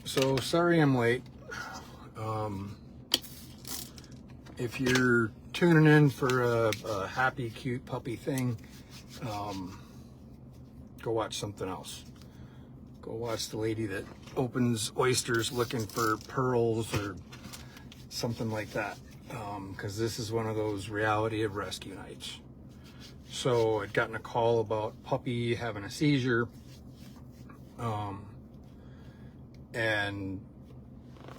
So sorry I'm late. If you're tuning in for a happy, cute puppy thing, go watch something else. Go watch the lady that opens oysters looking for pearls or something like that. Because this is one of those reality of rescue nights. So I'd gotten a call about puppy having a seizure. And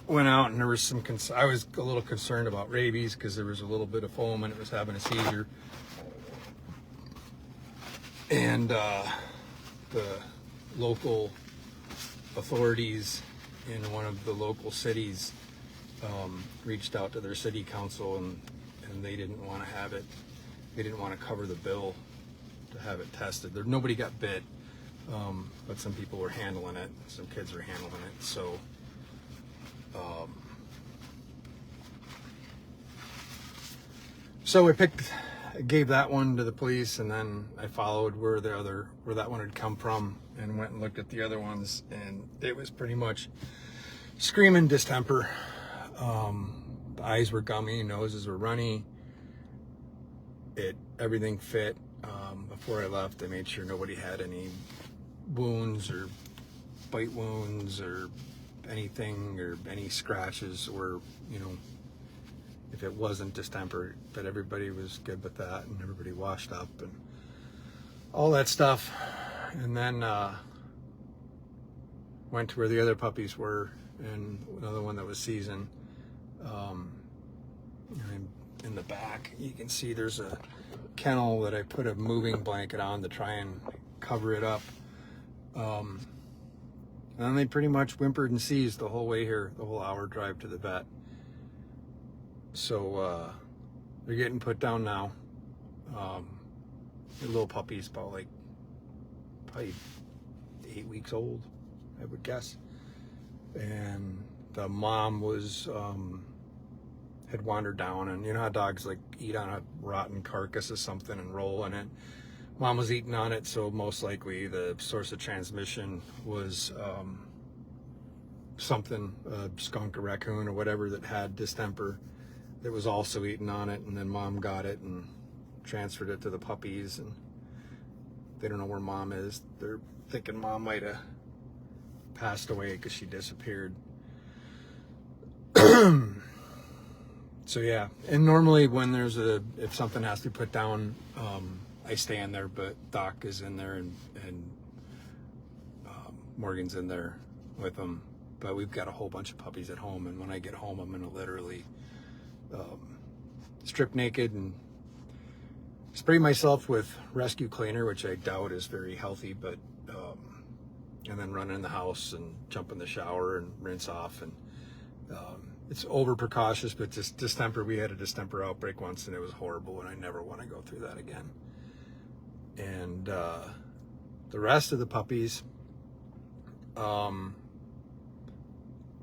went out, and there was some I was a little concerned about rabies because there was a little bit of foam and it was having a seizure. And the local authorities in one of the local cities reached out to their city council, and they didn't want to have it. They didn't want to cover the bill to have it tested. Nobody got bit, but some people were handling it. Some kids were handling it. So so I gave that one to the police, and then I followed where that one had come from, and went and looked at the other ones, and it was pretty much screaming distemper. The eyes were gummy, noses were runny. Everything fit. Before I left, I made sure nobody had any wounds or bite wounds or anything, or any scratches, or if it wasn't distemper, that everybody was good with that, and everybody washed up and all that stuff. And then went to where the other puppies were, and another one that was seasoned. In the back, you can see there's a kennel that I put a moving blanket on to try and cover it up. And then they pretty much whimpered and seized the whole way here, the whole hour drive to the vet. So they're getting put down now. The little puppy's probably 8 weeks old, I would guess. And the mom was had wandered down, and you know how dogs like eat on a rotten carcass or something and roll in it. Mom was eating on it, so most likely the source of transmission was something, a skunk, a raccoon, or whatever that had distemper, that was also eating on it. And then mom got it and transferred it to the puppies, and they don't know where mom is. They're thinking mom might have passed away because she disappeared. So yeah, and normally when if something has to be put down, I stay in there, but Doc is in there, and Morgan's in there with them. But we've got a whole bunch of puppies at home, and when I get home, I'm gonna literally strip naked and spray myself with rescue cleaner, which I doubt is very healthy, but and then run in the house and jump in the shower and rinse off. And it's over precautious, but just distemper. We had a distemper outbreak once, and it was horrible, and I never want to go through that again. And the rest of the puppies, I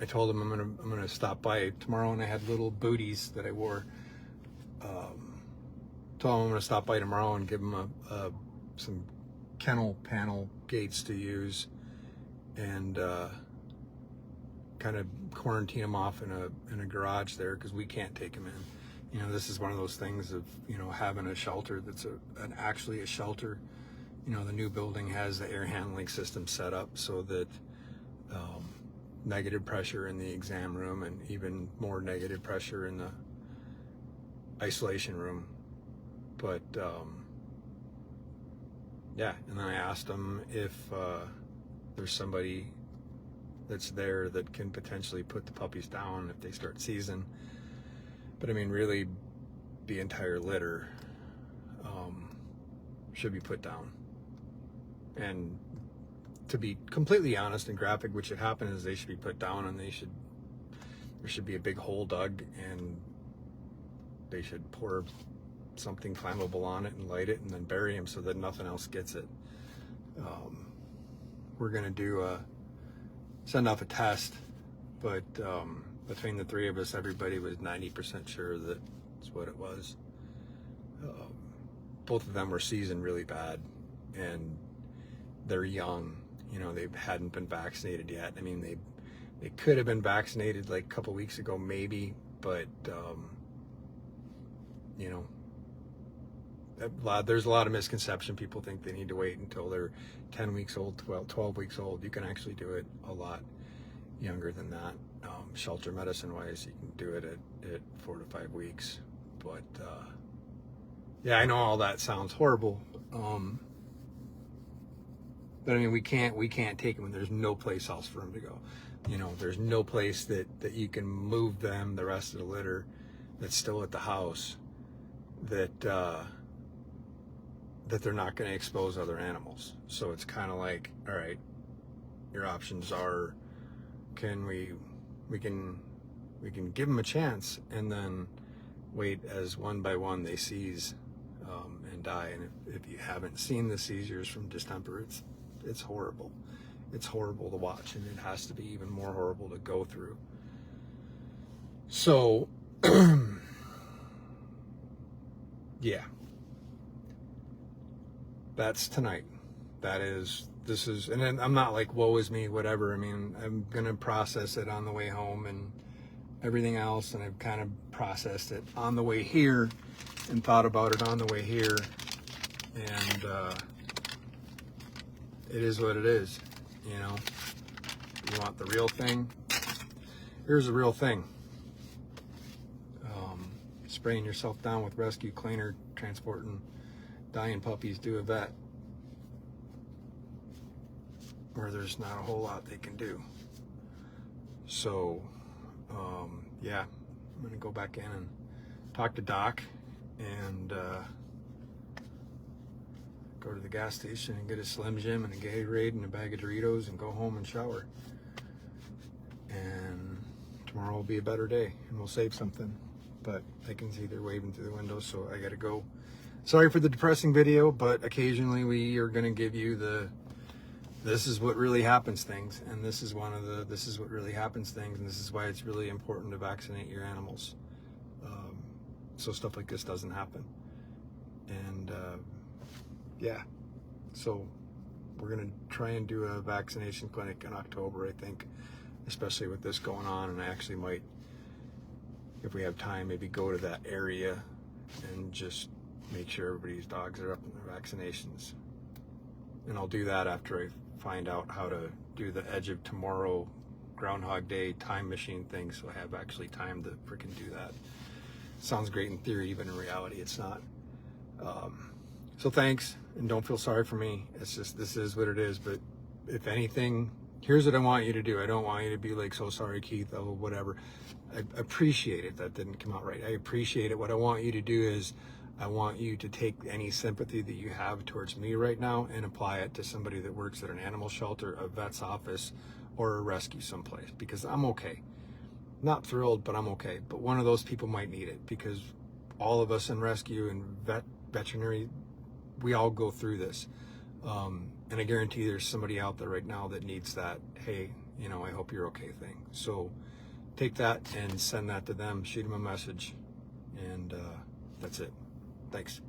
told them I'm gonna stop by tomorrow, and I had little booties that I wore. Told them I'm gonna stop by tomorrow and give them some kennel panel gates to use, and kind of quarantine them off in a garage there, because we can't take them in. This is one of those things of having a shelter that's actually a shelter. The new building has the air handling system set up so that negative pressure in the exam room, and even more negative pressure in the isolation room. But yeah, and then I asked them if there's somebody that's there that can potentially put the puppies down if they start seizing. But I mean, really, the entire litter should be put down. And to be completely honest and graphic, what should happen is they should be put down, and there should be a big hole dug, and they should pour something flammable on it and light it, and then bury them so that nothing else gets it. We're gonna send off a test, but between the three of us, everybody was 90% sure that's what it was. Both of them were seasoned really bad, and they're young. They hadn't been vaccinated yet. I mean, It could have been vaccinated like a couple weeks ago, maybe, but you know, there's a lot of misconception. People think they need to wait until they're 10 weeks old, 12 weeks old. You can actually do it a lot younger than that. Shelter medicine wise, you can do it at 4 to 5 weeks. But yeah, I know all that sounds horrible. But I mean, we can't take them, and there's no place else for them to go. You know, there's no place that you can move them, the rest of the litter that's still at the house, that they're not going to expose other animals. So it's kind of like, all right, your options are, we can give them a chance, and then wait as one by one they seize and die. And if you haven't seen the seizures from distemper, it's horrible. It's horrible to watch, and it has to be even more horrible to go through. So yeah, that's tonight. This is, and then I'm not like, woe is me, whatever. I mean, I'm gonna process it on the way home and everything else, and I've kind of processed it on the way here and thought about it on the way here, and it is what it is. You know, you want the real thing? Here's the real thing. Spraying yourself down with rescue cleaner, transporting dying puppies to a vet where there's not a whole lot they can do. So yeah, I'm gonna go back in and talk to Doc and go to the gas station and get a Slim Jim and a Gatorade and a bag of Doritos and go home and shower. And tomorrow will be a better day, and we'll save something. But I can see they're waving through the window, so I gotta go. Sorry for the depressing video, but occasionally we are gonna give you this is what really happens things, and this is this is what really happens things, and this is why it's really important to vaccinate your animals, so stuff like this doesn't happen. And yeah, so we're gonna try and do a vaccination clinic in October, I think, especially with this going on. And I actually might, if we have time, maybe go to that area and just make sure everybody's dogs are up in their vaccinations. And I'll do that after I find out how to do the Edge of Tomorrow Groundhog Day time machine thing, so I have actually time to freaking do that. Sounds great in theory, but in reality it's not. So thanks, and don't feel sorry for me. It's just, this is what it is. But if anything, here's what I want you to do. I don't want you to be like, so sorry, Keith, oh, whatever. I appreciate it. That didn't come out right. I appreciate it. What I want you to do is, I want you to take any sympathy that you have towards me right now and apply it to somebody that works at an animal shelter, a vet's office, or a rescue someplace, because I'm okay. Not thrilled, but I'm okay. But one of those people might need it, because all of us in rescue and veterinary, we all go through this. And I guarantee there's somebody out there right now that needs that, hey, you know, I hope you're okay thing. So take that and send that to them, shoot them a message, and that's it. Thanks.